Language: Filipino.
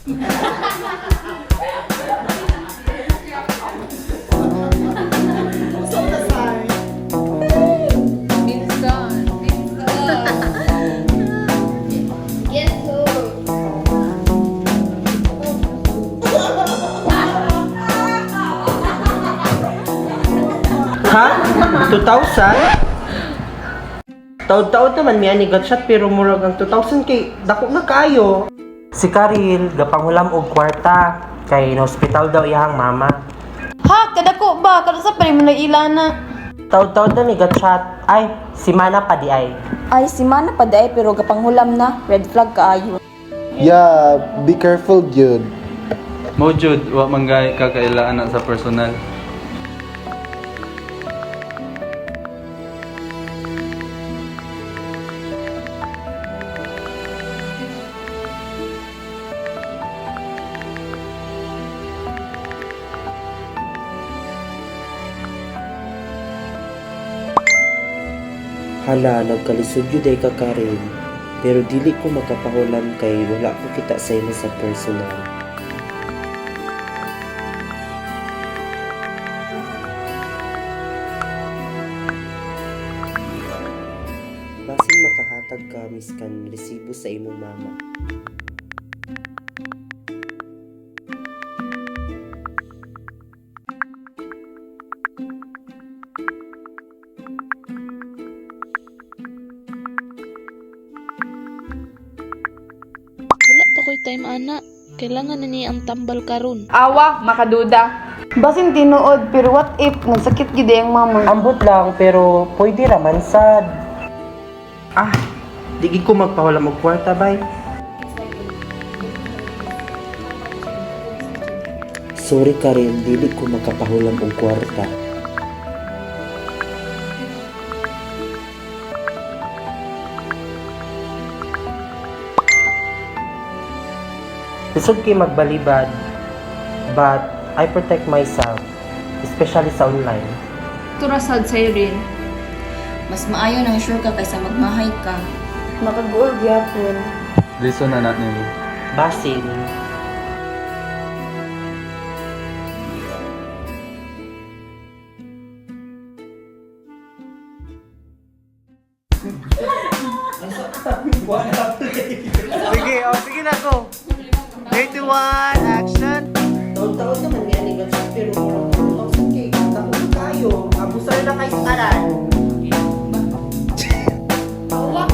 Ha? 2,000? Taod-taod naman miya ni Gatshot pero murag ang 2,000 kay dako na kayo. Si Karil gapanghulam og kwarta kay na hospital daw iyang mama. Ha, kadako ba? Kada sa pari mo na ilana. Taod-taod na ni Gatshot. Ay, si Mana pa di ay. Ay, si Mana pa day pero gapanghulam na. Red flag kaayo. Yeah, be careful, Jude. Mo Jud, wa manggay kakailaan na sa personal. Hala, nagkalisod yun ay ka Karil. Pero dili ko makapahulam kay wala ko kita sa imo sa personal. Basin makahatag ka miskan resibo sa imong mama. Wala pa ko'y time ana. Kailangan na niya ang tambal karon. Awa, makaduda. Basin tinuod, pero what if nagsakit gid ang mama? Ambot lang pero pwede raman sad. Ah, di ko magpahulam og kwarta bay. Sorry Karel, dili ko makapahulam og kwarta. Lisod kay magbalibad, but I protect myself, especially sa online. Turasad sa rin. Mas maayo nang sure ka kaysa magmahay ka. Makaguol gyapon. Listen na natin mo. Basin. Sige, sige na ko. 3, 2, 1, action! Taon-taon naman yan, ni Gatshot, pero okay, tapos kayo. Abusar na kayo sa karan. Awa!